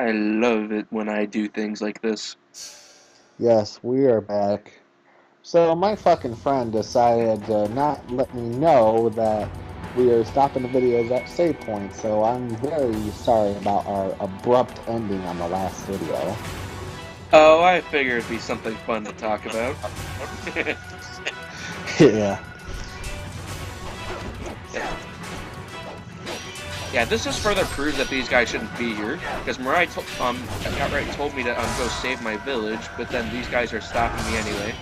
I love it when I do things like this. Yes, we are back. So my fucking friend decided to not let me know that we are stopping the videos at save points, so I'm very sorry about our abrupt ending on the last video. Oh, I figured it'd be something fun to talk about. Yeah. Yeah. Yeah, this just further proves that these guys shouldn't be here. Because Mirai outright told me to go save my village, but then these guys are stopping me anyway.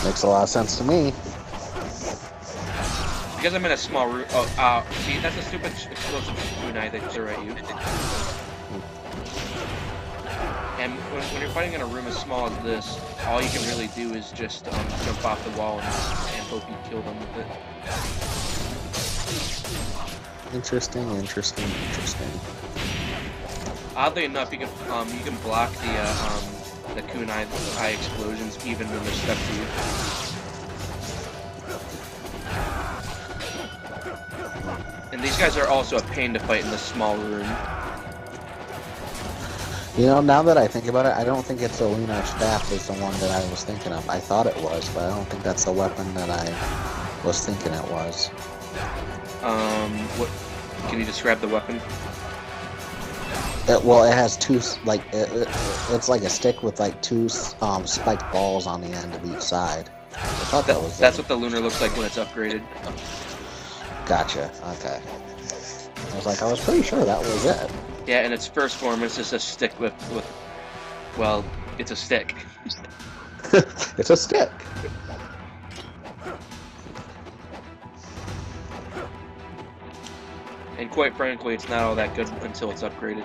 Makes a lot of sense to me. Because I'm in a small room. Oh, see, that's a stupid explosive kunai they throw at you. And when you're fighting in a room as small as this, all you can really do is just jump off the wall and hope you kill them with it. Interesting. Oddly enough, you can block the kunai high explosions even when they're stuck to you. And these guys are also a pain to fight in this small room. You know, now that I think about it, I don't think it's a lunar staff is the one that I was thinking of. I thought it was, but I don't think that's the weapon that I was thinking it was. What? Can you describe the weapon? Well, it has two, like, it's like a stick with, like, two spiked balls on the end of each side. I thought that was That's what the lunar looks like when it's upgraded. Gotcha, okay. I was pretty sure that was it. Yeah, in its first form, it's just a stick with well, it's a stick. It's a stick. And quite frankly, it's not all that good until it's upgraded.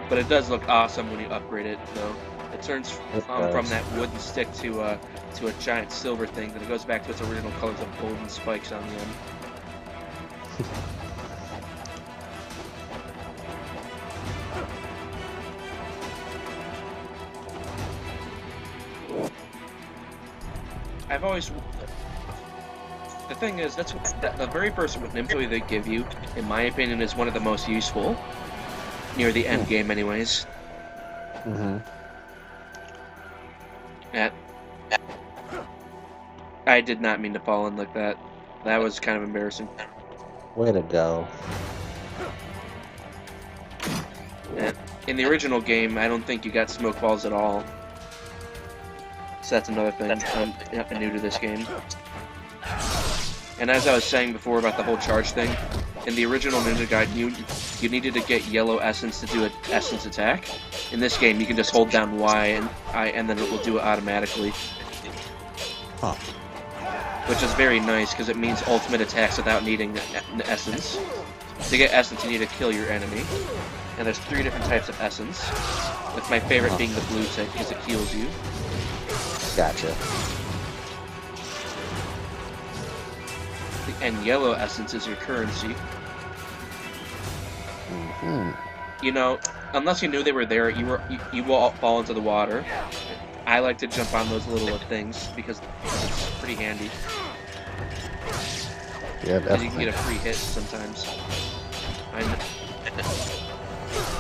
But it does look awesome when you upgrade it, though. It turns from that wooden stick to a giant silver thing, then it goes back to its original colors of gold and spikes on the end. I've always... The thing is, the very first info they give you, in my opinion, is one of the most useful. Near the end game, anyways. Mm-hmm. I did not mean to fall in like that. That was kind of embarrassing. Way to go. In the original game, I don't think you got smoke balls at all. So that's another thing. I'm new to this game. And as I was saying before about the whole charge thing, in the original Ninja Gaiden, you needed to get yellow essence to do an essence attack. In this game, you can just hold down Y and then it will do it automatically. Huh. Which is very nice because it means ultimate attacks without needing essence. To get essence, you need to kill your enemy. And there's 3 different types of essence, with my favorite being the blue type because it heals you. Gotcha. And yellow essence is your currency. Mm-hmm. You know, unless you knew they were there, you will fall into the water. I like to jump on those little things because it's pretty handy. Yeah, definitely. You can get a free hit sometimes.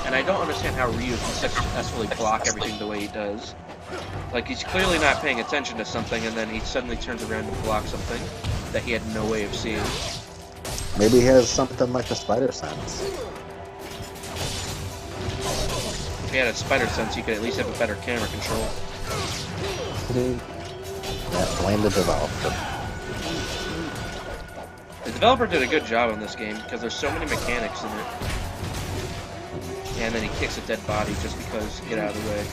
And I don't understand how Ryu can successfully block everything the way he does. Like, he's clearly not paying attention to something, and then he suddenly turns around and blocks something that he had no way of seeing. Maybe he has something like the spider sense. If he had a spider sense, you could at least have a better camera control. Yeah, blame the developer. The developer did a good job on this game, because there's so many mechanics in it. And then he kicks a dead body just because, get out of the way.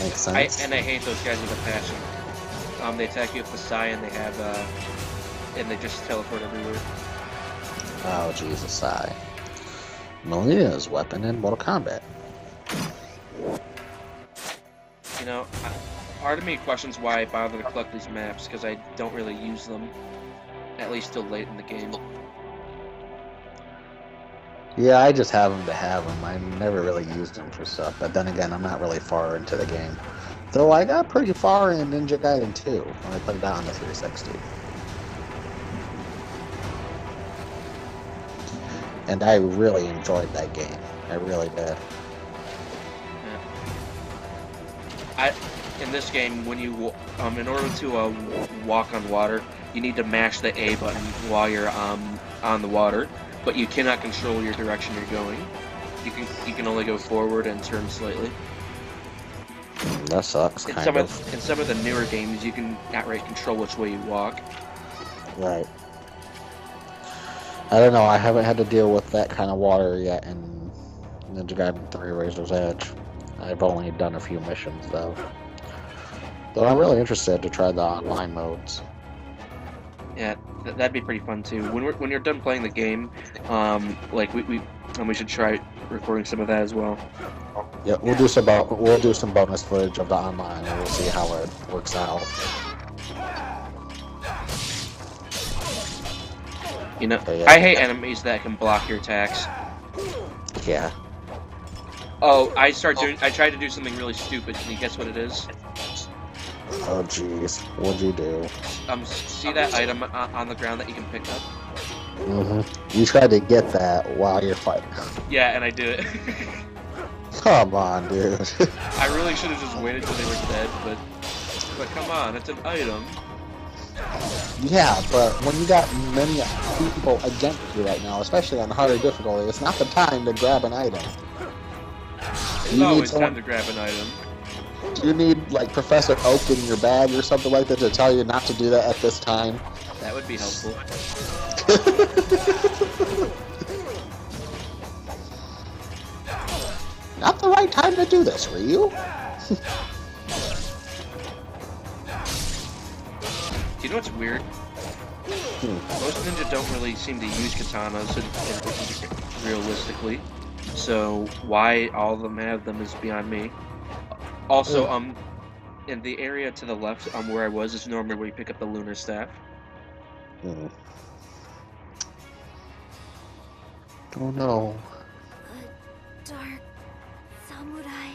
Makes sense. I hate those guys with a passion. They attack you with the Psy and they have, and they just teleport everywhere. Oh, Jesus, Psy. Melina's weapon in Mortal Kombat. You know, part of me questions why I bother to collect these maps, because I don't really use them, at least till late in the game. Yeah, I just have them to have them. I never really used them for stuff, but then again, I'm not really far into the game. Though I got pretty far in Ninja Gaiden 2 when I put it out on the 360. and I really enjoyed that game. I really did. In this game, when you in order to walk on water, you need to mash the A button while you're on the water, but you cannot control your direction you're going. You can only go forward and turn slightly. That sucks. In some of the newer games, you can outright control which way you walk. Right. I don't know. I haven't had to deal with that kind of water yet in Ninja Gaiden 3: Razor's Edge. I've only done a few missions though. But I'm really interested to try the online modes. Yeah, that'd be pretty fun too. When you're done playing the game, like we should try recording some of that as well. Yeah, we'll do some bonus footage of the online, and we'll see how it works out. You know, yeah. I hate enemies that can block your attacks. Yeah. Oh, I tried to do something really stupid. Can you guess what it is? Oh jeez, what'd you do? See that item on the ground that you can pick up? Mm-hmm. You tried to get that while you're fighting. Yeah, and I did it. Come on, dude. I really should have just waited till they were dead, but come on, it's an item. Yeah, but when you got many people against you right now, especially on harder difficulty, it's not the time to grab an item. It's always time to grab an item. Do you need, like, Professor Oak in your bag or something like that to tell you not to do that at this time? That would be helpful. Not the right time to do this, Ryu. Do you know what's weird? Most ninja don't really seem to use katanas realistically, so why all of them have them is beyond me. Also, in the area to the left, where I was, is normally where you pick up the lunar staff. Oh no. A dark samurai.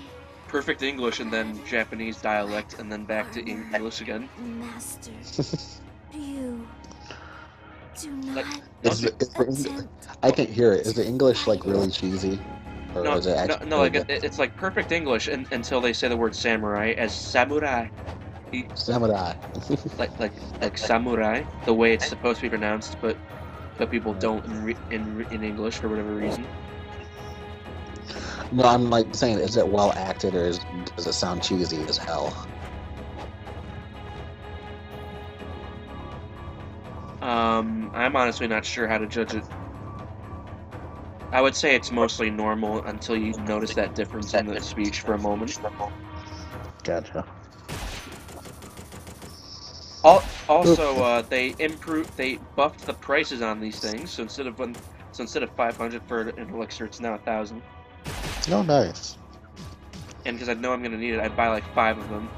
Perfect English and then Japanese dialect and then back to English again. Master, you do Like, not I can't hear it. Is the English, like, really cheesy? Or no, is it actually like it's like perfect English until they say the word samurai as samurai. Samurai. like samurai, the way it's supposed to be pronounced, but people don't in English for whatever reason. No, I'm like saying, is it well acted or does it sound cheesy as hell? I'm honestly not sure how to judge it. I would say it's mostly normal until you notice that difference in the speech for a moment. Gotcha. Also, they buffed the prices on these things. So instead of 500 for an elixir, it's now 1,000. Oh, nice. And because I know I'm gonna need it, I'd buy like 5 of them.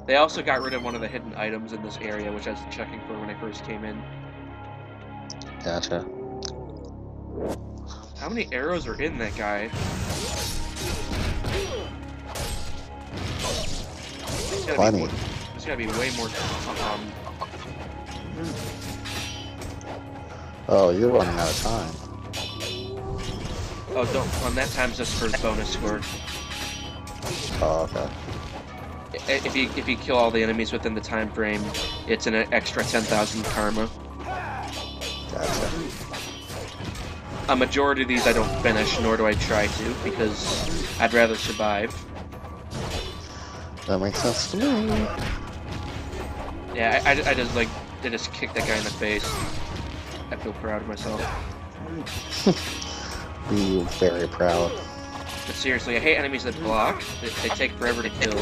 They also got rid of one of the hidden items in this area, which I was checking for when I first came in. Gotcha. How many arrows are in that guy? Plenty. There's gotta be way more. Oh, you're running out of time. Oh, don't. On that time's just for bonus score. Oh, okay. If you kill all the enemies within the time frame, it's an extra 10,000 karma. Gotcha. A majority of these I don't finish, nor do I try to, because I'd rather survive. That makes sense to me. Yeah, I just kicked that guy in the face. I feel proud of myself. Be very proud. But seriously, I hate enemies that block. They take forever to kill.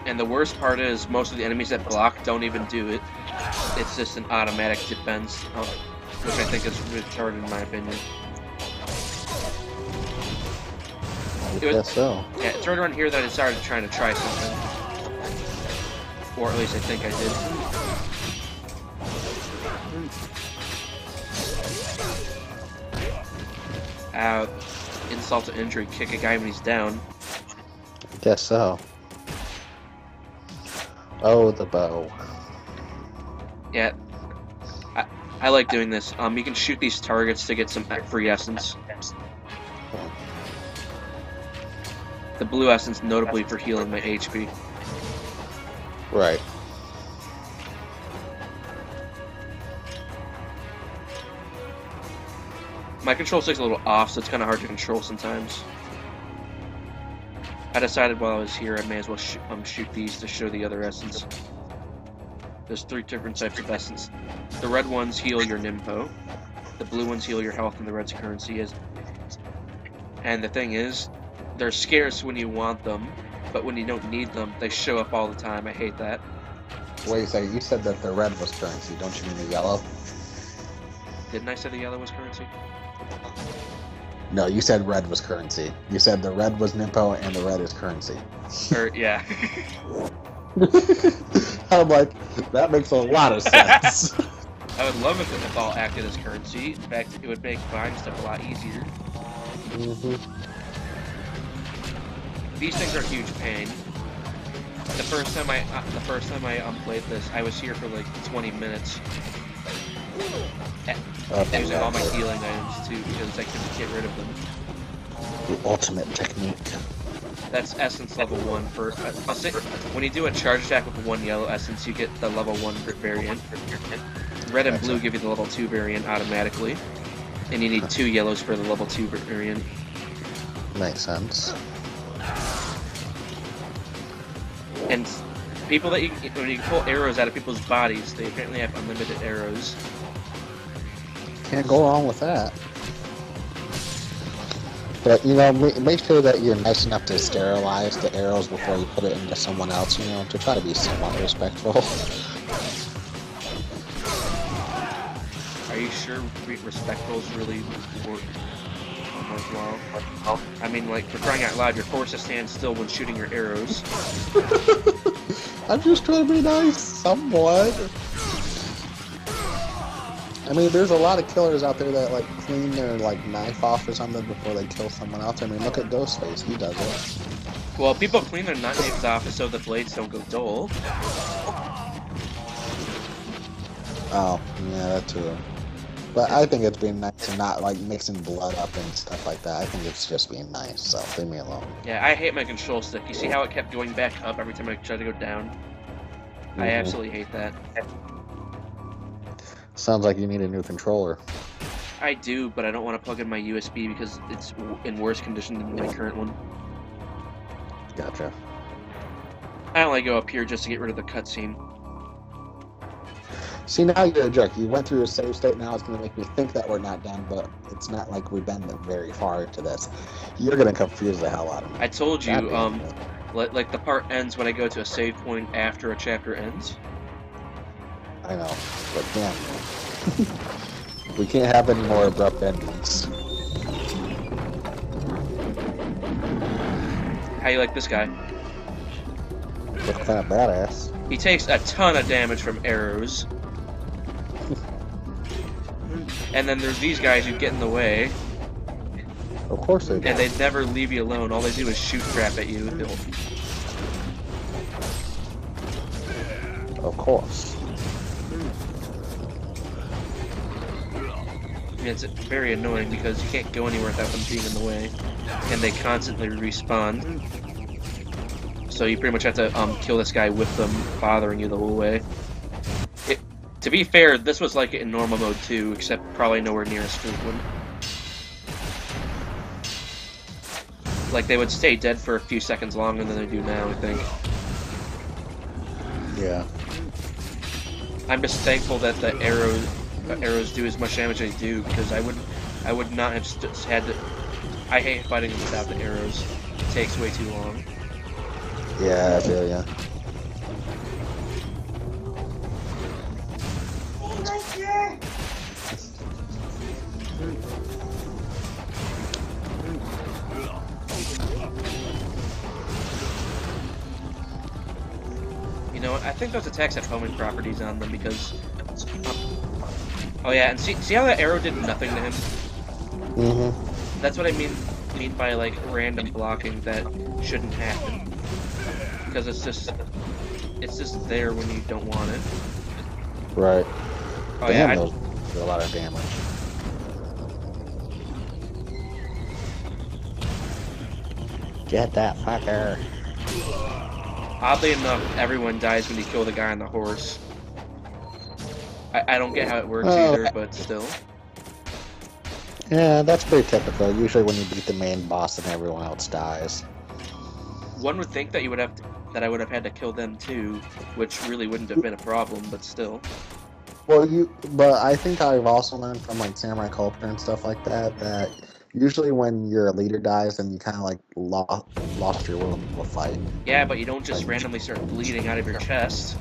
And the worst part is, most of the enemies that block don't even do it. It's just an automatic defense, which I think is retarded in my opinion. I guess so. Yeah, it's right around here that I started trying to try something. Or at least I think I did. Insult to injury, kick a guy when he's down. Guess so. Oh, the bow. Yeah, I like doing this. You can shoot these targets to get some free essence. The blue essence notably for healing my HP. Right. My control stick's a little off, so it's kind of hard to control sometimes. I decided while I was here I may as well shoot these to show the other essence. There's 3 different types of essence. The red ones heal your Nimpo, the blue ones heal your health, and the red's currency is. And the thing is, they're scarce when you want them, but when you don't need them, they show up all the time. I hate that. Wait a second, you said that the red was currency, don't you mean the yellow? Didn't I say the yellow was currency? No, you said red was currency. You said the red was Nimpo and the red is currency. Yeah. I'm like, that makes a lot of sense. I would love it if all acted as currency. In fact, it would make buying stuff a lot easier. These things are a huge pain. The first time I played this, I was here for like 20 minutes. Using all my healing items too, because I couldn't get rid of them. The ultimate technique. That's essence level 1 for. I'll say, when you do a charge attack with 1 yellow essence, you get the level 1 variant. Red and blue give you the level 2 variant automatically, and you need 2 yellows for the level 2 variant. Makes sense. And people that when you pull arrows out of people's bodies, they apparently have unlimited arrows. Can't go wrong with that. But, you know, make sure that you're nice enough to sterilize the arrows before you put it into someone else, you know, to try to be somewhat respectful. Are you sure respectful is really worthwhile? I mean, like, for crying out loud, you're forced to stand still when shooting your arrows. I'm just trying to be nice, somewhat. I mean, there's a lot of killers out there that, like, clean their, like, knife off or something before they kill someone else. I mean, look at Ghostface, he does it. Well, people clean their knives off so the blades don't go dull. Oh, yeah, that too. But I think it's being nice and not, like, mixing blood up and stuff like that. I think it's just being nice, so leave me alone. Yeah, I hate my control stick. You see how it kept going back up every time I tried to go down? I absolutely hate that. Sounds like you need a new controller. I do, but I don't want to plug in my USB because it's in worse condition than my current one. Gotcha. I only go up here just to get rid of the cutscene. See, now you're a jerk. You went through a save state, now it's going to make me think that we're not done, but it's not like we've been very far into this. You're going to confuse the hell out of me. I told you, like the part ends when I go to a save point after a chapter ends. I know, but damn, we can't have any more abrupt endings. How you like this guy? Looks kind of badass. He takes a ton of damage from arrows. And then there's these guys who get in the way. Of course they do. And they never leave you alone. All they do is shoot crap at you. Of course. It's very annoying because you can't go anywhere without them being in the way. And they constantly respawn. So you pretty much have to kill this guy with them bothering you the whole way. To be fair, this was like it in normal mode too, except probably nowhere near as frequent. Like they would stay dead for a few seconds longer than they do now, I think. Yeah. I'm just thankful that the arrows do as much damage as they do, because I would not have had to. I hate fighting them without the arrows. It takes way too long. Yeah, I feel ya. You know what? I think those attacks have homing properties on them because. Oh yeah, and see how that arrow did nothing to him? Mm-hmm. That's what I mean by like random blocking that shouldn't happen. because it's just there when you don't want it. Right. Oh Damn, yeah, those do a lot of damage. Get that fucker. Oddly enough, everyone dies when you kill the guy on the horse. I don't get how it works either, but still. Yeah, that's pretty typical. Usually when you beat the main boss and everyone else dies. One would think that that I would have had to kill them too, which really wouldn't have been a problem, but still. Well, but I think I've also learned from like samurai culture and stuff like that that usually when your leader dies, then you kind of like lost your will to fight. Yeah, but you don't just randomly start bleeding out of your chest.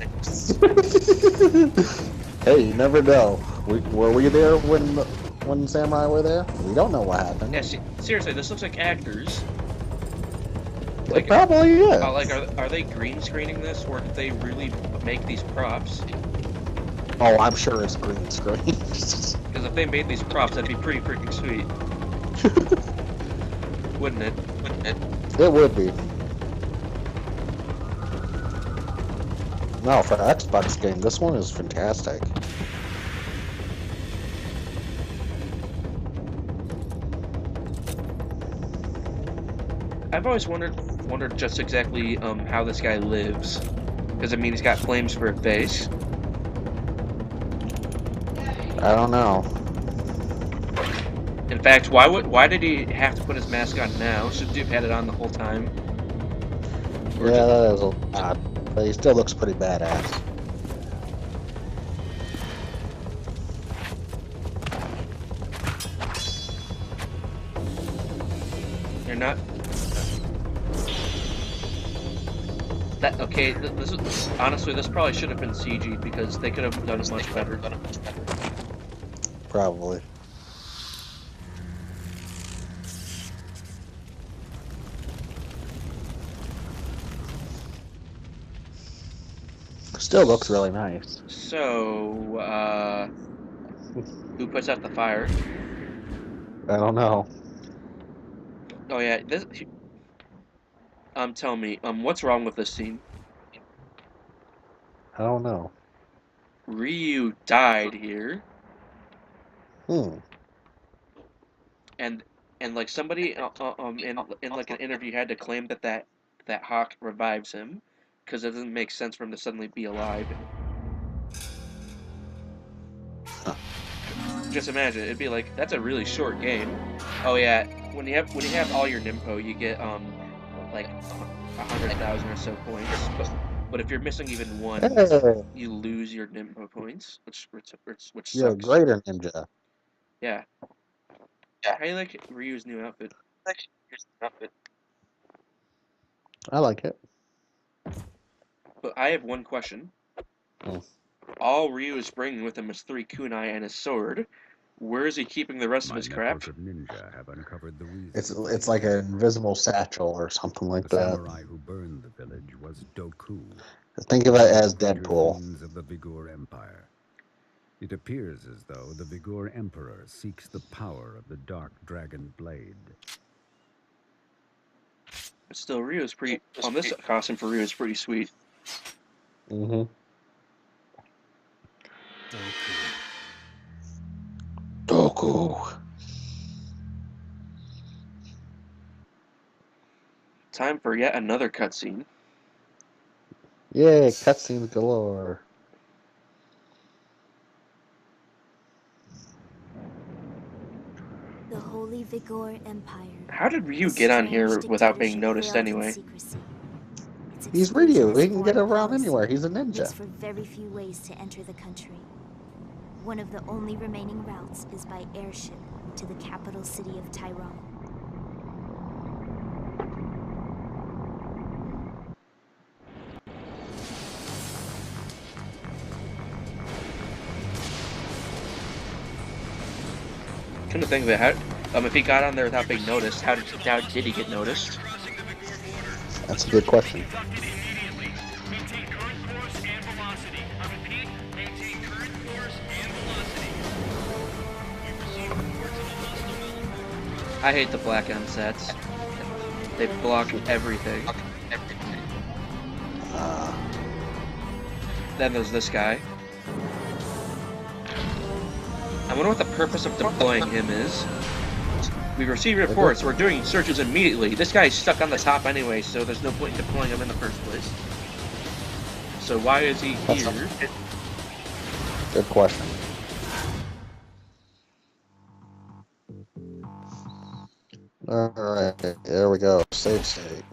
Hey, you never know. Were we there when samurai were there? We don't know what happened. Yeah, seriously, this looks like actors. It probably is. Like, are they green screening this, or did they really make these props? Oh, I'm sure it's green screen. Because if they made these props, that'd be pretty freaking sweet. Wouldn't it? It would be. No, for an Xbox game, this one is fantastic. I've always wondered just exactly how this guy lives. Because I mean, he's got flames for a face. I don't know. In fact, why did he have to put his mask on now? Shouldn't he have had it on the whole time? Or Yeah, that is odd, but he still looks pretty badass. You're not. Okay. This is honestly, this probably should have been CG because they could have done it much better. Probably. Still looks really nice. So, who puts out the fire? I don't know. Oh yeah, this. Tell me, what's wrong with this scene? I don't know. Ryu died here, Hmm. and like somebody in like an interview had to claim that Hawk revives him, because it doesn't make sense for him to suddenly be alive. Just imagine, it'd be like, that's a really short game. Oh yeah, when you have all your Nimpo, you get like 100,000 or so points. But if you're missing even one, Hey, you lose your Nimpo points, which you're a sucks. greater ninja. Yeah. How do you like Ryu's new outfit? I like it. But I have one question. Hmm. All Ryu is bringing with him is 3 kunai and his sword. Where is he keeping the rest of his crap? Ninja have uncovered the reason. It's like an invisible satchel or something like The that. samurai who burned the village was Doku. Think of it as Deadpool. Of the VIEWER Empire. It appears as though the VIEWER Emperor seeks the power of the Dark Dragon Blade. But still, Ryu's pretty. This costume for Ryu is pretty sweet. Mm-hmm. Doku. Time for yet another cutscene. Yay, cutscenes galore. The Holy VIEWER Empire. How did Ryu get on here without being noticed anyway? He's Ryu. He can get around anywhere. He's a ninja. Looks for very few ways to enter the country. One of the only remaining routes is by airship to the capital city of Tyrone. Come to think of it, if he got on there without being noticed, how did he get noticed? That's a good question. I hate the black M sets. They block everything. Then there's this guy. I wonder what the purpose of deploying him is. We received reports. We're doing searches immediately. This guy's stuck on the top anyway, so there's no point in deploying him in the first place. So why is he here? Good question. Alright, there we go. Save state.